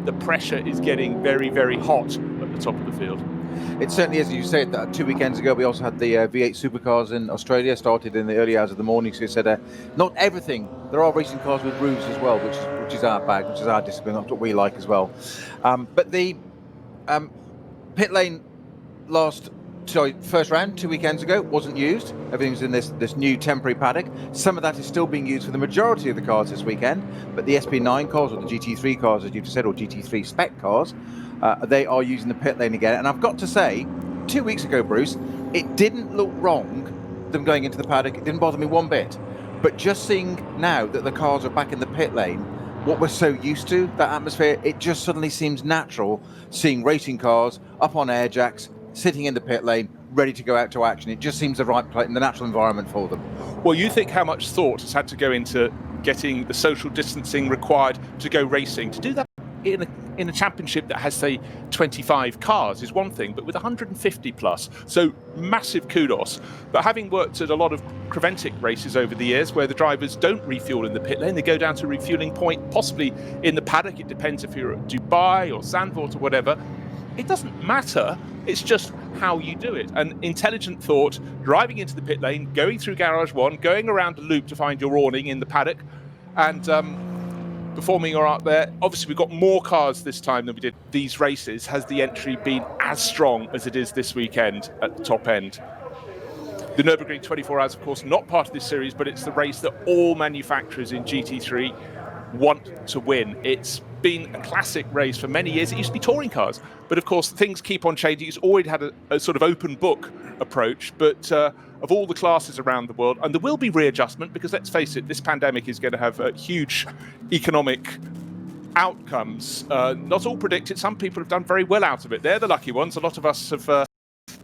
the pressure is getting very, very hot at the top of the field. It certainly is. You said that 2 weekends ago, we also had the V8 supercars in Australia, started in the early hours of the morning. So you said not everything. There are racing cars with roofs as well, which is our bag, which is our discipline. That's what we like as well. But the pit lane first round 2 weekends ago wasn't used. Everything's in this new temporary paddock. Some of that is still being used for the majority of the cars this weekend, but the SP9 cars or the GT3 cars, as you've said, or GT3 spec cars, they are using the pit lane again. And I've got to say, 2 weeks ago, Bruce, it didn't look wrong, them going into the paddock. It didn't bother me one bit. But just seeing now that the cars are back in the pit lane, what we're so used to, that atmosphere, it just suddenly seems natural seeing racing cars up on air jacks, sitting in the pit lane, ready to go out to action. It just seems the right place in the natural environment for them. Well, you think how much thought has had to go into getting the social distancing required to go racing. To do that in a championship that has, say, 25 cars is one thing, but with 150 plus, so massive kudos. But having worked at a lot of Creventic races over the years where the drivers don't refuel in the pit lane, they go down to a refueling point, possibly in the paddock. It depends if you're at Dubai or Zandvoort or whatever. It doesn't matter. It's just how you do it. And intelligent thought, driving into the pit lane, going through Garage 1, going around the loop to find your awning in the paddock, and performing your art there. Obviously, we've got more cars this time than we did these races. Has the entry been as strong as it is this weekend at the top end? The Nürburgring 24 Hours, of course, not part of this series, but it's the race that all manufacturers in GT3 want to win. It's been a classic race for many years. It used to be touring cars, but of course things keep on changing. It's always had a sort of open book approach, but of all the classes around the world, and there will be readjustment because let's face it, this pandemic is going to have huge economic outcomes. Not all predicted. Some people have done very well out of it. They're the lucky ones. A lot of us have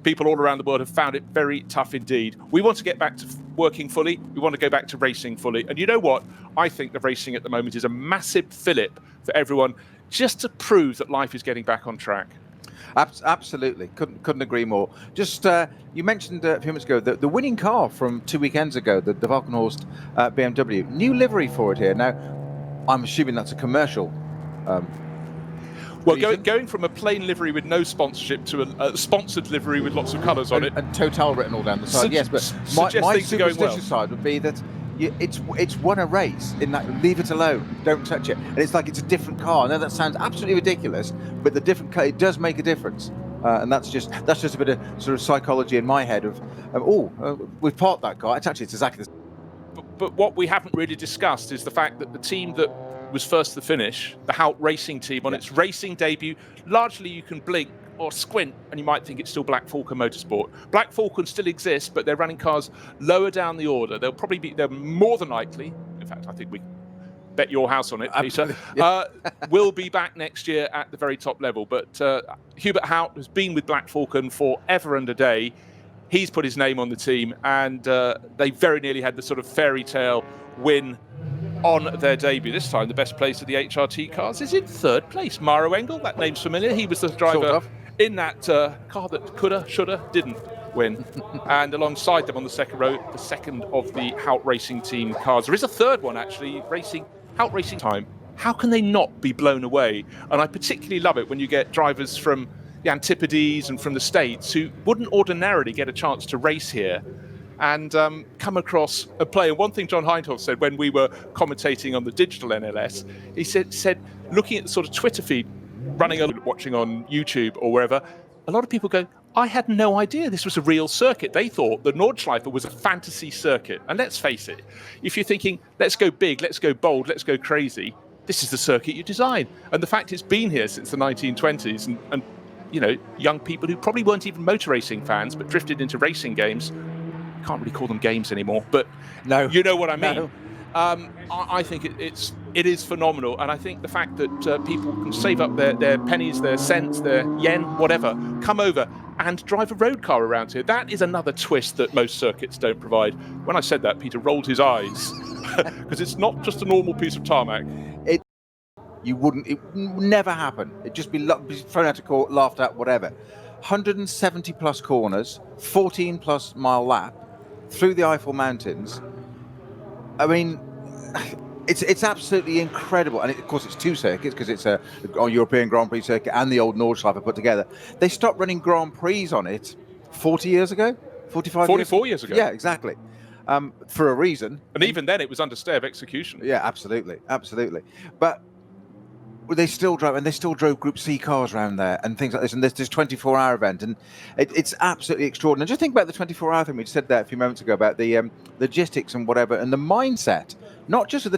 people all around the world have found it very tough indeed. We want to get back to working fully. We want to go back to racing fully. And you know what? I think the racing at the moment is a massive fillip for everyone, just to prove that life is getting back on track. Absolutely. Couldn't agree more. Just, you mentioned a few minutes ago the winning car from 2 weekends ago, the Valkenhorst BMW. New livery for it here. Now, I'm assuming that's a commercial well, going from a plain livery with no sponsorship to a sponsored livery with lots of colours on it. And Total written all down the side, yes. But my superstitious side would be that it's won a race in that, leave it alone, don't touch it. And it's like it's a different car. I know that sounds absolutely ridiculous, but the different car, it does make a difference. And that's just a bit of sort of psychology in my head of we've parked that car. It's exactly the same. But what we haven't really discussed is the fact that the team that was first to finish, the Hout Racing team, on its racing debut, largely you can blink or squint and you might think it's still Black Falcon Motorsport. Black Falcon still exists, but they're running cars lower down the order. They're more than likely, in fact, I think we bet your house on it, Peter, will be back next year at the very top level. But Hubert Hout has been with Black Falcon forever and a day. He's put his name on the team, and they very nearly had the sort of fairy tale win on their debut. This time, the best place of the HRT cars is in third place. Maro Engel, that name's familiar. He was the driver in that car that coulda, shoulda, didn't win. And alongside them on the second row, the second of the Hout Racing team cars. There is a third one, actually, Hout Racing time. How can they not be blown away? And I particularly love it when you get drivers from the Antipodes and from the States who wouldn't ordinarily get a chance to race here and come across a play. And one thing John Hindhoff said when we were commentating on the digital NLS, he said looking at the sort of Twitter feed, watching on YouTube or wherever, a lot of people go, I had no idea this was a real circuit. They thought the Nordschleife was a fantasy circuit. And let's face it, if you're thinking, let's go big, let's go bold, let's go crazy, this is the circuit you design. And the fact it's been here since the 1920s and you know, young people who probably weren't even motor racing fans but drifted into racing games, can't really call them games anymore, but no, you know what I mean. No. I think it is phenomenal, and I think the fact that people can save up their pennies, their cents, their yen, whatever, come over and drive a road car around here. That is another twist that most circuits don't provide. When I said that, Peter rolled his eyes because it's not just a normal piece of tarmac. It would never happen. It'd just be thrown out of court, laughed at, whatever. 170 plus corners, 14 plus mile lap through the Eifel Mountains. I mean, It's absolutely incredible, and of course it's two circuits because it's a European Grand Prix circuit and the old Nordschleife put together. They stopped running Grand Prix on it 40 years ago, 44 years ago. Yeah, exactly. For a reason. And even then, it was under stay of execution. Yeah, absolutely. But they still drove Group C cars around there and things like this. And there's this 24-hour event, and it's absolutely extraordinary. Just think about the 24-hour thing we said there a few moments ago about the logistics and whatever, and the mindset, not just of the